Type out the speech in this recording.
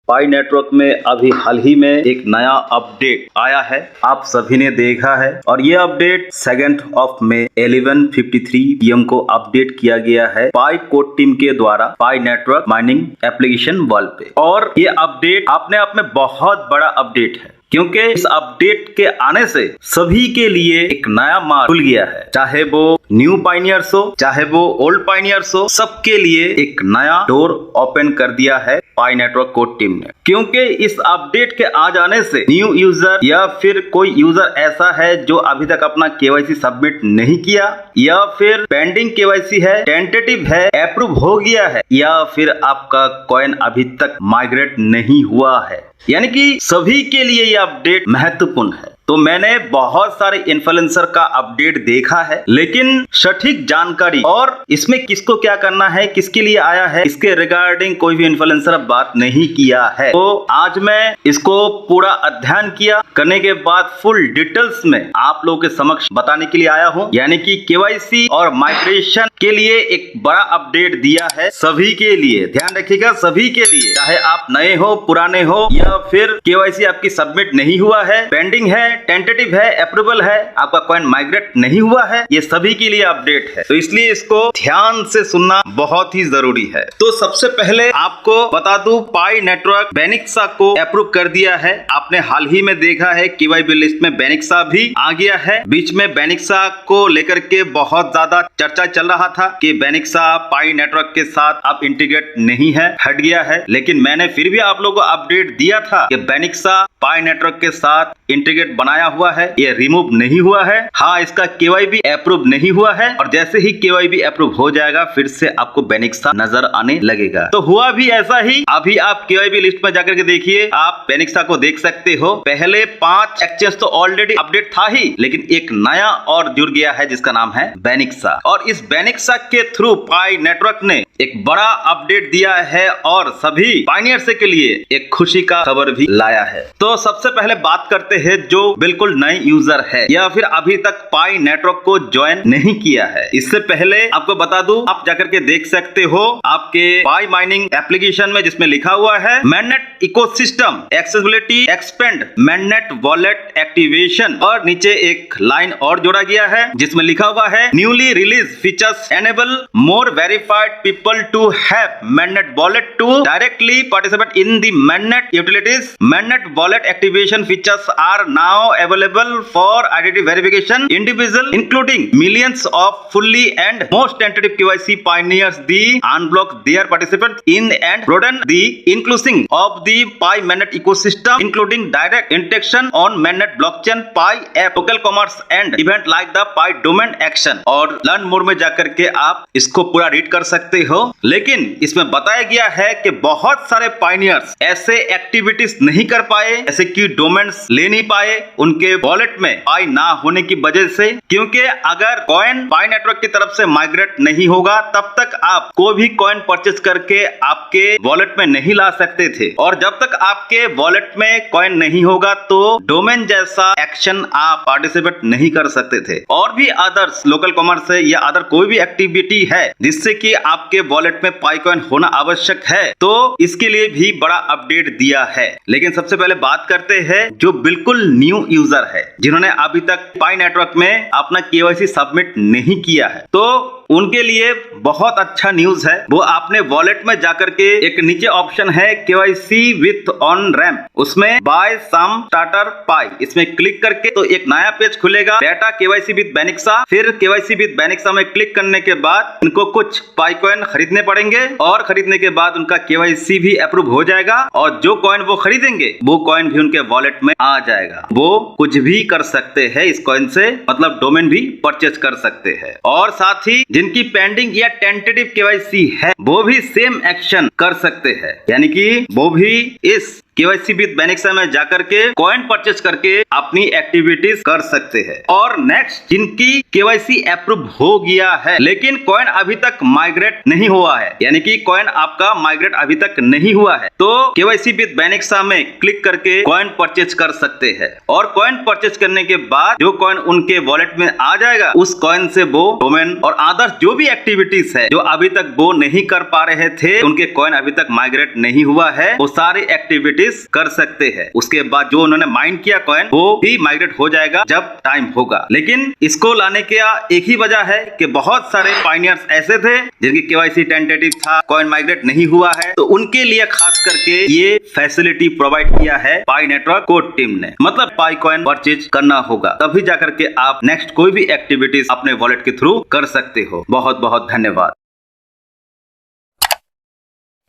पाई network में अभी हाल ही में एक नया अपडेट आया है, आप सभी ने देखा है। और ये अपडेट 2 मई 11:53 PM को अपडेट किया गया है पाई कोड टीम के द्वारा पाई नेटवर्क माइनिंग एप्लीकेशन वर्ल्ड पे। और ये अपडेट अपने आप में बहुत बड़ा अपडेट है, क्योंकि इस अपडेट के आने से सभी के लिए एक नया मार्ग खुल गया है। चाहे वो न्यू पाइनियर्स हो, चाहे वो ओल्ड पाइनियर्स हो, सबके लिए एक नया डोर ओपन कर दिया है पाई नेटवर्क कोड टीम ने। क्योंकि इस अपडेट के आ जाने से न्यू यूजर या फिर कोई यूजर ऐसा है जो अभी तक अपना केवाईसी सबमिट नहीं किया, या फिर पेंडिंग केवाईसी है, टेंटेटिव है, अप्रूव हो गया है, या फिर आपका कॉइन अभी तक माइग्रेट नहीं हुआ है, यानी कि सभी के लिए यह अपडेट महत्वपूर्ण है। तो मैंने बहुत सारे इन्फ्लुएंसर का अपडेट देखा है, लेकिन सटीक जानकारी और इसमें किसको क्या करना है, किसके लिए आया है, इसके रिगार्डिंग कोई भी इन्फ्लुएंसर बात नहीं किया है। तो आज मैं इसको पूरा अध्ययन किया, करने के बाद फुल डिटेल्स में आप लोगों के समक्ष बताने के लिए आया हूं। यानी कि केवाईसी और माइग्रेशन के लिए एक बड़ा अपडेट दिया है सभी के लिए। ध्यान रखिएगा, सभी के लिए, चाहे आप नए हो, पुराने हो, या फिर केवाईसी आपकी सबमिट नहीं हुआ है, पेंडिंग है, टेंटेटिव है, अप्रूवल है, आपका कॉइन माइग्रेट नहीं हुआ है, ये सभी के लिए अपडेट है। तो इसलिए इसको ध्यान से सुनना बहुत ही जरूरी है। तो सबसे पहले आपको बता दूं, पाई नेटवर्क बेनिक्सा को अप्रूव कर दिया है। आपने हाल ही में देखा है केवाईबी लिस्ट में बेनिक्सा भी आ गया है। बीच में बेनिक्सा को लेकर के बहुत ज्यादा चर्चा चल रहा था कि बेनिक्सा पाई नेटवर्क के साथ अब इंटीग्रेट नहीं है, हट गया है। लेकिन मैंने फिर भी आप लोगों को अपडेट दिया था कि बेनिक्सा पाई नेटवर्क के साथ इंटीग्रेट बनाया हुआ है, ये रिमूव नहीं हुआ है। हाँ, इसका केवाईबी अप्रूव नहीं हुआ है, और जैसे ही केवाईबी अप्रूव हो जाएगा फिर से आपको बेनिक्सा नजर आने लगेगा। तो हुआ भी ऐसा ही। अभी आप केवाईबी लिस्ट में जाकर के देखिए, आप बेनिक्सा को देख सकते हो। पहले 5 एक्सचेंज तो ऑलरेडी अपडेट था ही, लेकिन एक नया और जुड़ गया है जिसका नाम है बेनिक्सा। और इस बेनिक्सा के थ्रू पाई नेटवर्क ने एक बड़ा अपडेट दिया है और सभी पाइनियर्स के लिए एक खुशी का खबर भी लाया है। तो सबसे पहले बात करते हैं जो बिल्कुल नए यूजर है या फिर अभी तक पाई नेटवर्क को ज्वाइन नहीं किया है। इससे पहले आपको बता दूं, आप जाकर के देख सकते हो आपके पाई माइनिंग एप्लीकेशन में, जिसमें लिखा हुआ है mainnet ecosystem accessibility expand mainnet wallet activation, और नीचे एक लाइन और जोड़ा गया है जिसमें लिखा हुआ है newly release features enable more verified people to have mainnet wallet to directly participate in the mainnet utilities. Mainnet wallet activation features are now available for identity verification individual including millions of fully and most tentative KYC pioneers. The unblock their participants in and broaden the inclusion of the Pi mainnet ecosystem, including direct interaction on mainnet blockchain, Pi app, local commerce and event like the Pi domain action। और learn mode में जाकर के आप इसको पूरा read कर सकते हो। लेकिन इसमें बताया गया है कि बहुत सारे पाइनियर्स ऐसे एक्टिविटीज नहीं कर पाए, ऐसे कि डोमेन्स ले नहीं पाए उनके वॉलेट में पाई ना होने की वजह से। क्योंकि अगर कॉइन पाई नेटवर्क की तरफ से माइग्रेट नहीं होगा तब तक आप कोई भी कॉइन परचेज करके आपके वॉलेट में नहीं ला सकते थे, और जब तक आपके वॉलेट में कॉइन नहीं होगा तो डोमेन जैसा एक्शन आप पार्टिसिपेट नहीं कर सकते थे। और भी अदर्स लोकल कॉमर्स है या अदर कोई भी एक्टिविटी है जिससे कि आपके वॉलेट में पाई कॉइन होना आवश्यक है, तो इसके लिए भी बड़ा अपडेट दिया है। लेकिन सबसे पहले बात करते हैं जो बिल्कुल न्यू यूजर है, जिन्होंने अभी तक पाई नेटवर्क में अपना केवाईसी सबमिट नहीं किया है। तो उनके लिए बहुत अच्छा न्यूज है। वो आपने वॉलेट में जाकर के एक नीचे ऑप्शन है केवाईसी विथ ऑन रैम्प, उसमें बाय सम स्टार्टर पाई, इसमें क्लिक करके तो एक नया पेज खुलेगा, डेटा केवाईसी विथ बेनिक्सा। फिर केवाईसी विथ बेनिक्सा में क्लिक करने के बाद इनको कुछ पाई कॉइन खरीदने पड़ेंगे, और खरीदने के बाद उनका केवाईसी भी अप्रूव हो जाएगा, और जो कॉइन वो खरीदेंगे वो कॉइन भी उनके वॉलेट में आ जाएगा। वो कुछ भी कर सकते हैं इस कॉइन से, मतलब डोमेन भी परचेज कर सकते हैं। और साथ ही जिनकी पेंडिंग या टेंटेटिव केवाईसी है वो भी सेम एक्शन कर सकते हैं, यानी कि वो भी इस केवाईसी विद बेनिक्सा में जाकर के कॉइन परचेज करके अपनी एक्टिविटीज कर सकते हैं। और नेक्स्ट, जिनकी केवाईसी अप्रूव हो गया है लेकिन कॉइन अभी तक माइग्रेट नहीं हुआ है, यानी कि कॉइन आपका माइग्रेट अभी तक नहीं हुआ है, तो केवाईसी विद बेनिक्सा में क्लिक करके कॉइन परचेज कर सकते हैं। और कॉइन परचेज करने के बाद जो कॉइन उनके वॉलेट में आ जाएगा, उस कॉइन से वो डोमेन और अदर्स जो भी एक्टिविटीज है जो अभी तक वो नहीं कर पा रहे थे, उनके कॉइन अभी तक माइग्रेट नहीं हुआ है, वो सारी एक्टिविटीज कर सकते हैं। उसके बाद जो उन्होंने माइन किया कॉइन, वो भी माइग्रेट हो जाएगा जब टाइम होगा। लेकिन इसको लाने का एक ही वजह है कि बहुत सारे पायनियर्स ऐसे थे जिनकी केवाईसी टेंटेटिव था, कॉइन माइग्रेट नहीं हुआ है, तो उनके लिए खास करके ये फैसिलिटी प्रोवाइड किया है पाई नेटवर्क कोड टीम ने। मतलब पाई कॉइन परचेज करना होगा, तभी जाकर के आप नेक्स्ट कोई भी एक्टिविटीज अपने वॉलेट के थ्रू कर सकते हो। बहुत बहुत धन्यवाद।